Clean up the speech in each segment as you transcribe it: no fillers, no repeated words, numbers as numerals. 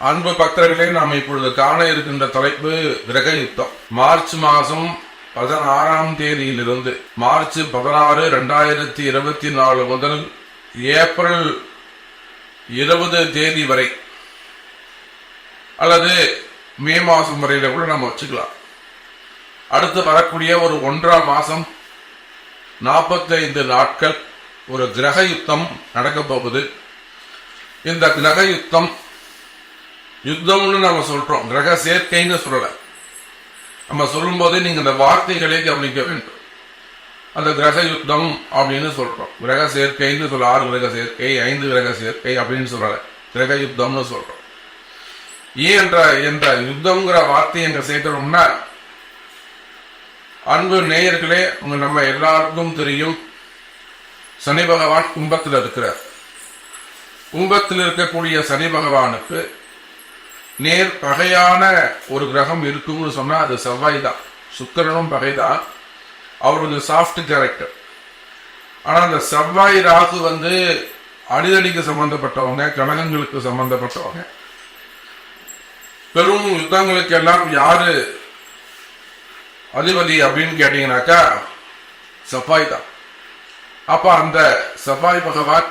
அன்பு பக்தர்களே, நாம் இப்பொழுது காண இருக்கின்ற தலைப்பு கிரக யுத்தம். மார்ச் மாதம் 16ஆம் தேதியிலிருந்து மார்ச் 16, 2024 முதல் ஏப்ரல் 20 தேதி வரை அல்லது மே மாதம் வரையில கூட நம்ம வச்சுக்கலாம். அடுத்து வரக்கூடிய ஒரு 1.5 மாதம் 45 நாட்கள் ஒரு கிரக யுத்தம் நடக்க போகுது. இந்த கிரக யுத்தம்னு நம்ம சொல்றோம், கிரக சேர்க்கைன்னு சொல்லல. நம்ம சொல்லும் போதே நீங்க இந்த வார்த்தைகளை கவனிக்க வேண்டும். அந்த கிரக யுத்தம் அப்படின்னு சொல்றோம். கிரக சேர்க்கைன்னு சொல்ல 6 கிரக சேர்க்கை 5 கிரக சேர்க்கை அப்படின்னு சொல்லல, கிரக யுத்தம்னு சொல்றோம். ஏன் என்ற யுத்தம்ங்கிற வார்த்தை எங்க சேர்க்கிறோம்னா, அன்பு நேயர்களே, நம்ம எல்லாருக்கும் தெரியும், சனி பகவான் கும்பத்தில் இருக்கிறார். கும்பத்தில் இருக்கக்கூடிய சனி பகவானுக்கு நேர் பகையான ஒரு கிரகம் இருக்கும்னு சொன்னா அது செவ்வாய் தான். சுக்கிரனும் பகைதான், அவர் கொஞ்சம் சாஃப்ட் கேரக்டர். ஆனா அந்த செவ்வாய் ராகு அடிதடிக்கு சம்பந்தப்பட்டவங்க, கழகங்களுக்கு சம்பந்தப்பட்டவங்க. பெரும் யுத்தங்களுக்கு எல்லாம் யாரு அதிபதி அப்படின்னு கேட்டீங்கன்னாக்கா செவ்வாய் தான். அப்ப அந்த செவ்வாய் பகவான்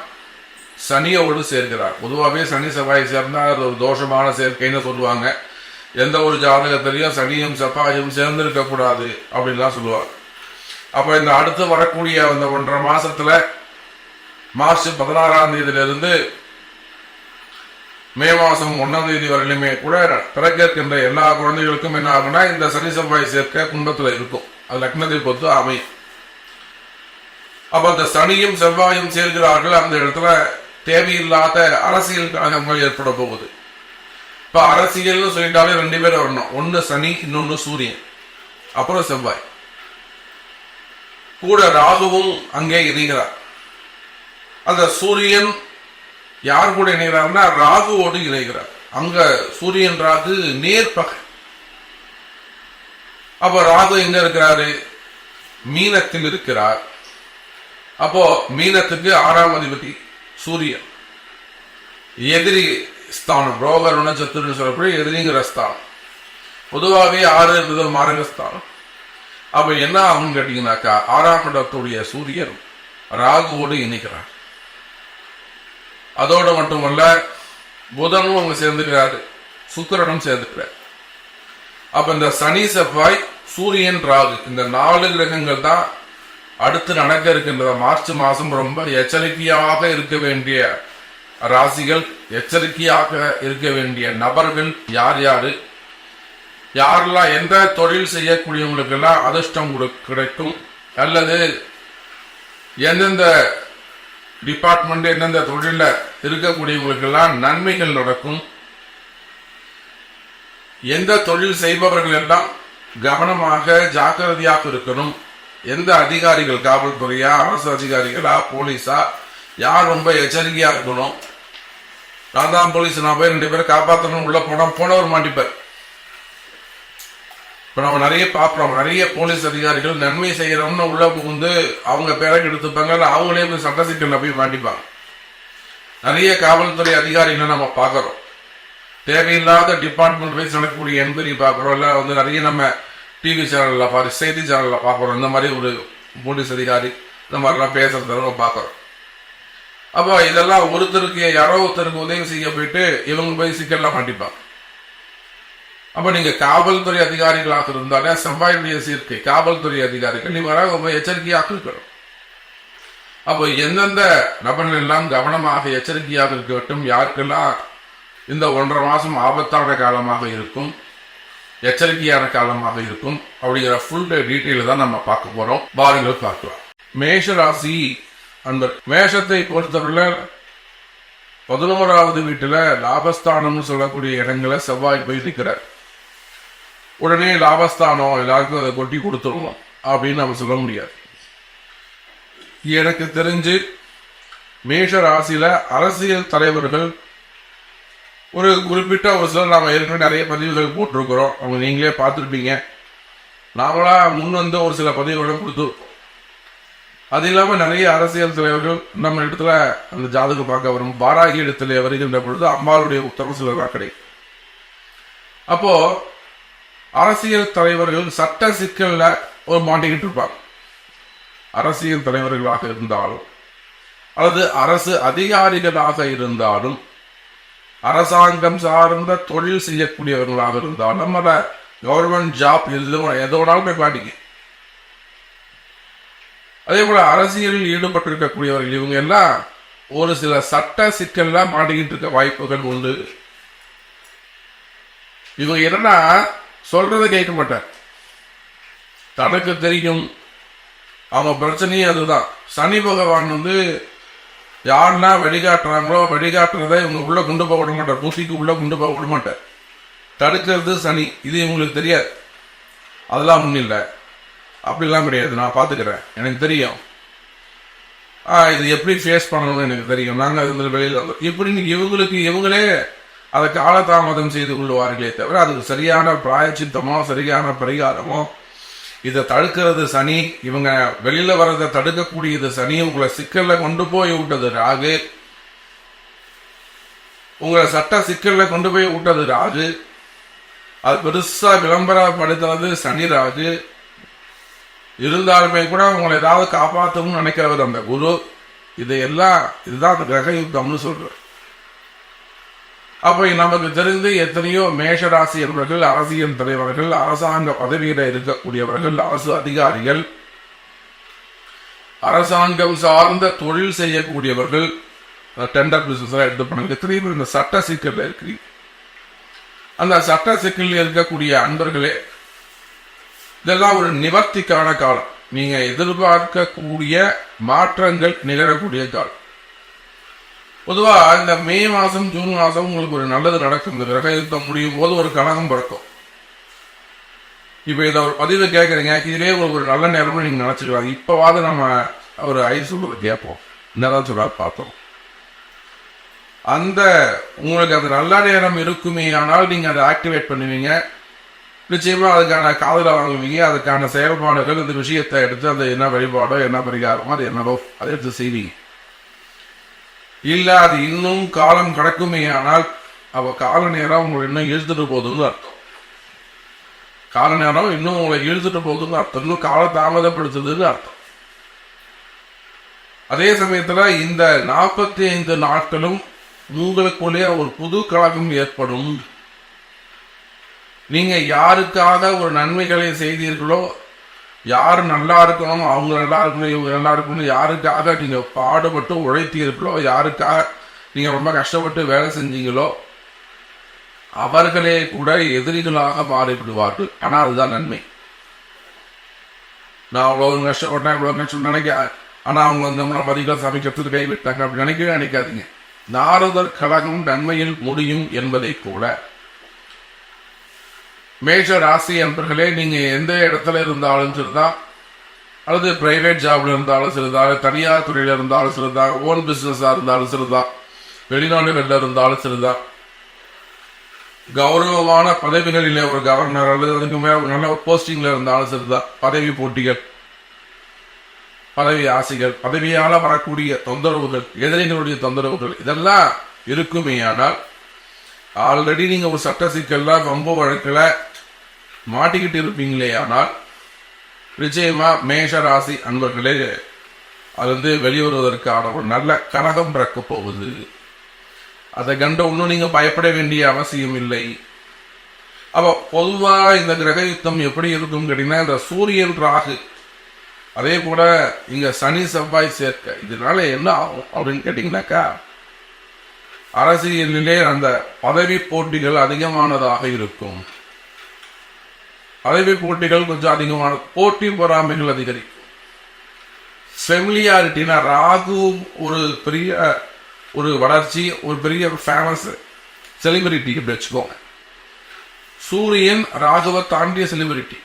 சனியோடு சேர்க்கிறார். பொதுவாகவே சனி செவ்வாய் சேர்ந்தா அது ஒரு தோஷமான சேர்க்கைன்னு சொல்லுவாங்க. எந்த ஒரு ஜாதகத்திலையும் சனியும் செவ்வாயும் சேர்ந்திருக்க கூடாது அப்படின்லாம் சொல்லுவாங்க. அப்ப இந்த அடுத்து வரக்கூடிய அந்த 1.5 மாசத்துல மார்ச் 16ஆம் தேதியிலிருந்து மே மாசம் 1ஆம் தேதி வரையிலுமே கூட பிறக்கின்ற எல்லா குழந்தைகளுக்கும் என்ன ஆகும்னா, இந்த சனி செவ்வாய் சேர்க்க கும்பத்துல இருக்கும். அது லக்னத்தை பொறுத்து அமையும். அப்ப அந்த சனியும் செவ்வாயும் சேர்க்கிறார்கள். அந்த இடத்துல தேவையில்லாத அரசியல் கழகங்கள் ஏற்பட போகுது. இப்ப அரசியல் சொல்லிட்டாலே 2 பேர் வரணும். ஒன்னு சனி, இன்னொன்னு சூரியன், அப்புறம் செவ்வாய். கூட ராகுவும் அங்கே இணைகிறார். அந்த சூரியன் யார் கூட இணைகிறார்னா ராகுவோடு இணைகிறார். அங்க சூரியன் ராகு நேர்பகை. அப்ப ராகு எங்க இருக்கிறாரு? மீனத்தில் இருக்கிறார். அப்போ மீனத்துக்கு 6ஆம் அதிபதி சூரியன். எதிரி ஸ்தானம், ரோகருண சத்துருன்னு சொல்லக்கூடிய எதிரிங்கிற ஸ்தானம். பொதுவாகவே 6 மாரகஸ்தானம். அப்ப என்ன ஆகும் கேட்டீங்கன்னாக்கா, 6ஆம் இடத்துடைய சூரியன் ராகுவோடு இணைக்கிறார். அதோடு மட்டுமல்ல, புதனும் அவங்க சேர்ந்துக்கிறாரு, சுக்கிரனும் சேர்ந்துக்கிறார். அப்ப இந்த சனி செவ்வாய் சூரியன் ராகு இந்த 4 கிரகங்கள் தான் அடுத்து நடக்க இருக்கின்ற மார்ச் மாசம் ரொம்ப எச்சரிக்கையாக இருக்க வேண்டிய ராசிகள், எச்சரிக்கையாக இருக்க வேண்டிய நபர்கள் யார் யாரு, யாரெல்லாம் எந்த தொழில் செய்யக்கூடியவங்களுக்கு எல்லாம் அதிர்ஷ்டம் கிடைக்கும், அல்லது எந்தெந்த டிபார்ட்மெண்ட் எந்தெந்த தொழில இருக்கக்கூடியவங்களுக்கு எல்லாம் நன்மைகள் நடக்கும், எந்த தொழில் செய்பவர்கள் எல்லாம் கவனமாக ஜாக்கிரதையாக இருக்கணும், எந்த அதிகாரிகள், காவல்துறையா, அரசு அதிகாரிகளா, போலீஸா, யார் ரொம்ப எச்சரிக்கையா இருக்கணும். நான் தான் போலீஸ், நான் போய் 2 பேரை காப்பாற்றணும் உள்ள போனவர் மாட்டிப்பார். இப்ப நம்ம நிறைய பாக்குறோம், நிறைய போலீஸ் அதிகாரிகள் நன்மை செய்யறோம்னு உள்ள புகுந்து அவங்க பேரை எடுத்துப்பாங்க, அவங்களே போய் சட்ட சிக்கல்ல போய் மாட்டிப்பாங்க. நிறைய காவல்துறை அதிகாரிகளை நம்ம பாக்குறோம். தேவையில்லாத டிபார்ட்மெண்ட் வைஸ் நடக்கக்கூடிய என்கொயரி பாக்குறோம். இல்ல நிறைய நம்ம டிவி சேனல்ல செய்தி சேனல்ல பாக்குறோம். இந்த மாதிரி ஒரு போலீஸ் அதிகாரி இந்த மாதிரிலாம் பேசுறத பாக்குறோம். அப்போ இதெல்லாம் ஒருத்தருக்கு யாரோ ஒருத்தருக்கு உதவி செய்ய போயிட்டு இவங்க போய் சிக்கல்லாம் மாட்டிப்பாங்க. அப்ப நீங்க காவல்துறை அதிகாரிகளாக இருந்தாலே செவ்வாயுடைய சேர்க்கை காவல்துறை அதிகாரிகள் நீங்க ரொம்ப எச்சரிக்கையாக இருக்கணும். அப்போ எந்தெந்த நபர்கள் எல்லாம் கவனமாக எச்சரிக்கையாக இருக்க வேண்டும், யாருக்கெல்லாம் இந்த 1.5 மாசம் ஆபத்தான காலமாக இருக்கும், எச்சரிக்கையான காலமாக இருக்கும் அப்படிங்கிற ஃபுல் டீட்டெயில் தான் நம்ம பார்க்க போறோம். பாருங்கள் பார்க்கலாம். மேஷ ராசி அன்பர், மேஷத்தை பொறுத்தவரை 11வது வீட்டுல லாபஸ்தானம்னு சொல்லக்கூடிய இடங்களை செவ்வாய் போய் இருக்கிறார். உடனே லாபஸ்தானம் எல்லாருக்கும் அதை கொட்டி கொடுத்துருவோம் அப்படின்னு நம்ம சொல்ல முடியாது. எனக்கு தெரிஞ்சு மேஷ ராசியில அரசியல் தலைவர்கள் ஒரு குறிப்பிட்ட ஒரு சிலர் நாம ஏற்கனவே நிறைய பதிவுகள் போட்டிருக்கிறோம், அவங்க நீங்களே பார்த்துருப்பீங்க. நாமளா முன் ஒரு சில பதிவுகளை கொடுத்துருக்கோம். அது இல்லாம நிறைய அரசியல் தலைவர்கள் நம்ம இடத்துல அந்த ஜாதகம் பார்க்க வரும். வாராகி இடத்துல வருகின்ற பொழுது அம்பாளுடைய உத்தரவு சிலர் கிடைக்கும். அப்போ அரசியல் தலைவர்கள் சட்ட சிக்கல்ல ஒரு மாட்டிக்கிட்டு இருப்பாங்க. அரசியல் தலைவர்களாக இருந்தாலும் அல்லது அரசு அதிகாரிகளாக இருந்தாலும் அரசாங்கம் சார்ந்த தொழில் செய்யக்கூடியவர்களாக இருந்தாலும் அல்ல கவர்மெண்ட் ஜாப் எதோடாலும் போய் மாட்டிங்க. அதே போல அரசியலில் ஈடுபட்டிருக்கக்கூடியவர்கள் இவங்க எல்லாம் ஒரு சில சட்ட சிக்கல்லாம் மாட்டிக்கிட்டு இருக்க வாய்ப்புகள் உண்டு. இவங்க என்னன்னா சொல்றதை கேட்க மாட்டார். தனக்கு தெரியும் அவங்க பிரச்சனையே அதுதான். சனி பகவான் யாருன்னா வெளிக்காட்டுறாங்களோ வெளிக்காட்டுறதை இவங்க உள்ள கொண்டு போக விட மாட்டார். பூசிக்கு உள்ள கொண்டு போக விட மாட்டார். தடுக்கிறது சனி. இது இவங்களுக்கு தெரியாது. அதெல்லாம் ஒன்றும் இல்லை, அப்படிலாம் கிடையாது, நான் பார்த்துக்கிறேன், எனக்கு தெரியும், இது எப்படி ஃபேஸ் பண்ணணும்னு எனக்கு தெரியும், நாங்கள் வெளியில் இப்படின்னு இவங்களே அதை காலதாமதம் செய்து கொள்வார்களே தவிர அதுக்கு சரியான பிராயச்சித்தமோ சரியான பரிகாரமோ இதை தடுக்கிறது சனி, இவங்க வெளியில வர்றதை தடுக்கக்கூடியது சனி, உங்களை சிக்கல்ல கொண்டு போய் விட்டது ராகு, உங்களை சட்ட சிக்கல்ல கொண்டு போய் விட்டது ராகு, அது பெருசா விளம்பரப்படுத்துறது சனி ராகு. இருந்தாலுமே கூட உங்களை ஏதாவது காப்பாற்றணும்னு நினைக்கிறவர் அந்த குரு. இதுதான் அந்த கிரக யுத்தம்னு சொல்ற. அப்ப நமக்கு தெரிந்து எத்தனையோ மேஷராசி என்பவர்கள் அரசியல் தலைவர்கள், அரசாங்க பதவியில இருக்கக்கூடியவர்கள், அரசு அதிகாரிகள், அரசாங்கம் சார்ந்த தொழில் செய்யக்கூடியவர்கள், டெண்டர் பிசினஸ் எடுத்து பண்ண எத்தனையோ பேர் இந்த சட்ட சிக்கல்ல இருக்கு. அந்த சட்ட சிக்கலில் இருக்கக்கூடிய அன்பர்களே, இதெல்லாம் ஒரு நிவர்த்திக்கான காலம். நீங்க எதிர்பார்க்கக்கூடிய மாற்றங்கள் நிகழக்கூடிய காலம். பொதுவா இந்த மே மாசம் ஜூன் மாசம் உங்களுக்கு ஒரு நல்லது நடக்கும். இந்த கிரக யுத்தம் முடியும் போது ஒரு கலகம் பிறக்கும். இப்ப இதை ஒரு பதிவு கேட்கறீங்க, இதுலேயே உங்களுக்கு ஒரு நல்ல நேரம்னு நீங்க நினைச்சுக்கலாம். இப்பவாது நம்ம ஒரு சொல்றது கேட்போம், என்னதான் சொல்றாரு பார்த்தோம். அந்த உங்களுக்கு அது நல்ல நேரம் இருக்குமே ஆனால் நீங்க அதை ஆக்டிவேட் பண்ணுவீங்க. நிச்சயமா அதுக்கான காதல வாங்குவீங்க. அதுக்கான செயல்பாடுகள், இந்த விஷயத்தை எடுத்து அந்த என்ன வழிபாடோ என்ன பரிகாரமோ அது என்னதோ அதை எடுத்து செய்வீங்க. இல்ல அது இன்னும் காலம் கடக்குமே ஆனால் அவ கால நேரம் உங்களை இன்னும் இழுத்துட்டு போகுதுன்னு அர்த்தம். கால நேரம் இன்னும் உங்களை இழுத்துட்டு போகுதுன்னு அர்த்தம், இன்னும் கால தாமதப்படுத்துதுன்னு அர்த்தம். அதே சமயத்துல இந்த 45 நாட்களும் உங்களுக்குள்ளே ஒரு புது கழகம் ஏற்படும். நீங்க யாருக்காக ஒரு நன்மைகளை செய்தீர்களோ, யாரு நல்லா இருக்கணும், அவங்க நல்லா இருக்கணும், இவங்க நல்லா இருக்கணும், யாருக்காக நீங்க பாடுபட்டு உழைத்தீர்களோ, யாருக்காக நீங்க ரொம்ப கஷ்டப்பட்டு வேலை செஞ்சீங்களோ அவர்களே கூட எதிரிகளாக மாறிவிடுவார்கள். ஆனா அதுதான் நன்மை. நான் அவ்வளவு கஷ்டப்பட்டேன், இவ்வளவு கஷ்டம் நினைக்க, ஆனா அவங்க நம்மளை பதிகள் சமைக்கிறதுக்கு கைவிட்டாங்க அப்படி நினைக்கவே நினைக்காதீங்க. நாரதர் கழகம் நன்மையில் முடியும் என்பதை கூட மேஷ ராசி என்பர்களே, நீங்க எந்த இடத்துல இருந்தாலும் சரிதான், அல்லது பிரைவேட் ஜாப்ல இருந்தாலும் சரிதான், தனியார் துறையில இருந்தாலும் சரிதான், ஓன் பிசினஸா இருந்தாலும் சரிதான், வெளிநாடுகள்ல இருந்தாலும் சரிதான், கௌரவமான பதவிகளிலே ஒரு கவர்னர் அல்லது அதுக்கு மேல நல்ல ஒரு போஸ்டிங்ல இருந்தாலும் சரிதான், பதவி போட்டிகள், பதவி ஆசைகள், பதவியால வரக்கூடிய தொந்தரவுகள், எதிரிகளுடைய தொந்தரவுகள் இதெல்லாம் இருக்குமே. ஆனால் ஆல்ரெடி நீங்க ஒரு சட்ட சிக்கல்ல ரொம்ப வழக்கில் மாட்டிக்கிட்டு இருப்பீங்களே. ஆனால் நிச்சயமா மேஷ ராசி அன்பர்களே, அது வெளிவருவதற்கான ஒரு நல்ல கனகம் பிறக்க போகுது. அதை கண்ட ஒன்னும் நீங்க பயப்பட வேண்டிய அவசியம் இல்லை. அப்ப பொதுவா இந்த கிரக யுத்தம் எப்படி இருக்கும் கேட்டீங்கன்னா, இந்த சூரியன் ராகு, அதே போல இங்க சனி செவ்வாய் சேர்க்க, இதனால என்ன ஆகும் அப்படின்னு கேட்டீங்கன்னாக்கா, அரசியலிலே அந்த பதவி போட்டிகள் அதிகமானதாக இருக்கும். பதவி போட்டிகள் கொஞ்சம் அதிகமான போட்டி பொறாமைகள் அதிகரிக்கும். ஃபெமிலியாரிட்டினா ராகு ஒரு பெரிய ஒரு வளர்ச்சி, ஒரு பெரிய ஃபேமஸ் செலிபிரிட்டி வச்சுக்கோங்க. சூரியன் ராகுவை தாண்டிய செலிபிரிட்டி.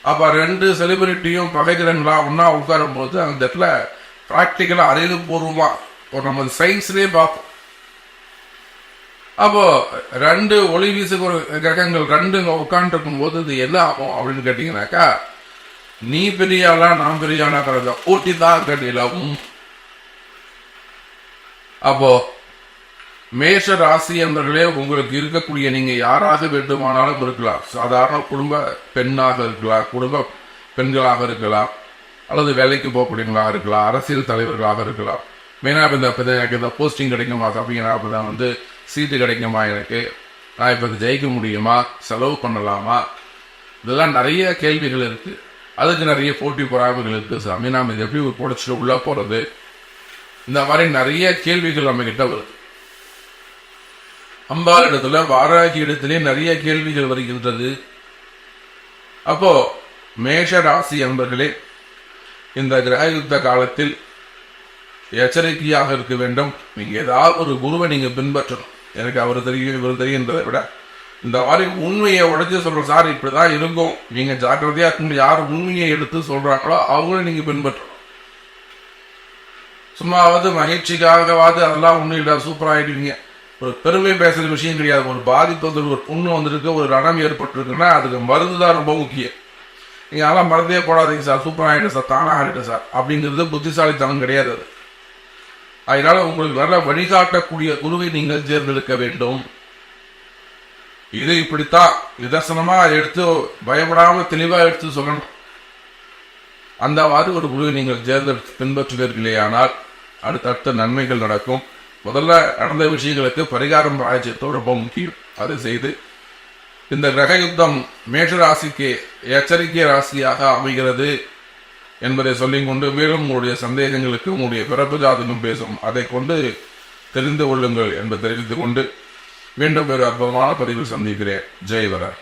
அப்ப 2 செலிபிரிட்டியும் பகைக்கிறங்களா ஒன்னா உட்காரும் போது அந்த இடத்துல பிராக்டிக்கலா அறிவுபூர்வமா ஒரு நம்ம சயின்ஸ்லயே பார்ப்போம். அப்போ 2 ஒளி வீசு கிரகங்கள் 2 உட்காந்து இருக்கும் போது இது என்ன ஆகும் அப்படின்னு கேட்டீங்கன்னாக்கா, நீ பெரியாளா நான் பெரியானா கருத ஊட்டி தான் கட்டிலும். அப்போ மேஷ ராசி என்பவர்களே, உங்களுக்கு இருக்கக்கூடிய நீங்க யாராக வேண்டுமானாலும் இருக்கலாம். சாதாரண குடும்ப பெண்ணாக இருக்கலாம், குடும்ப பெண்களாக இருக்கலாம், அல்லது வேலைக்கு போகக்கூடியவங்களாக இருக்கலாம், அரசியல் தலைவர்களாக இருக்கலாம். மெயினா எனக்கு இந்த போஸ்டிங் கிடைக்குமா அப்படின்னா, அப்பதான் வந்து சீட்டு கிடைக்குமா, எனக்கு நான் இப்ப ஜெயிக்க முடியுமா, செலவு பண்ணலாமா, இதெல்லாம் நிறைய கேள்விகள் இருக்கு. அதுக்கு நிறைய போட்டி பொறாமைகள் இருக்கு. சாமி நாம இது எப்படி புடைச்சிட்டு உள்ள போறது, இந்த மாதிரி நிறைய கேள்விகள் நம்ம கிட்ட வருது. அம்பாள் இடத்துல, வாராகி இடத்திலே நிறைய கேள்விகள் வருகின்றது. அப்போ மேஷ ராசி என்பர்களே, இந்த கிரகயுத்த காலத்தில் எச்சரிக்கையாக இருக்க வேண்டும். நீங்க ஏதாவது ஒரு குருவை நீங்க பின்பற்றணும். எனக்கு அவர் தெரியும் இவர் தெரியுன்றதை விட இந்த மாதிரி உண்மையை உடைச்சு சொல்ற, சார் இப்படிதான் இருக்கும், நீங்க ஜாக்கிரதையா இருக்கணும். யார் உண்மையை எடுத்து சொல்றாங்களோ அவங்களும் நீங்க பின்பற்றணும். சும்மாவது மகிழ்ச்சிக்காகவாது அதெல்லாம் ஒண்ணும் இல்லை, சூப்பர் ஆயிடுவீங்க, ஒரு பெருமை பேசுற விஷயம் கிடையாது. ஒரு பாதிப்பு வந்து ஒரு புண்ணு வந்திருக்கு, ஒரு ரணம் ஏற்பட்டிருக்குன்னா அதுக்கு மருந்து தான் ரொம்ப முக்கியம். நீங்க அதெல்லாம் மருந்தே போடாதீங்க சார், சூப்பர் ஆகிட்டு சார், தானா ஆகிட்டு சார் அப்படிங்கிறது புத்திசாலித்தனம் கிடையாது. அதனால உங்களுக்கு நல்ல வழிகாட்டக்கூடிய குருவை நீங்கள் தேர்ந்தெடுக்க வேண்டும். இது இப்படித்தான் நிதர்சனமா எடுத்து பயப்படாம தெளிவா எடுத்து சொல்லணும். அந்த மாதிரி ஒரு குருவை நீங்கள் தேர்ந்தெடுத்து பின்பற்றுவீர்களேயானால் அடுத்தடுத்த நன்மைகள் நடக்கும். முதல்ல நடந்த விஷயங்களுக்கு பரிகாரம் ராஜ்யத்தோடு ரொம்ப முக்கியம். அதை செய்து இந்த கிரக யுத்தம் மேஷராசிக்கு எச்சரிக்கை ராசியாக அமைகிறது என்பதை சொல்லிக் கொண்டு, மேலும் உங்களுடைய சந்தேகங்களுக்கு உங்களுடைய பிறப்பு ஜாதகம் பேசும், அதை கொண்டு தெரிந்து கொள்ளுங்கள் என்பதை தெரிந்து கொண்டு மீண்டும் ஒரு அற்புதமான பதிவில் சந்திக்கிறேன். ஜெய் வர.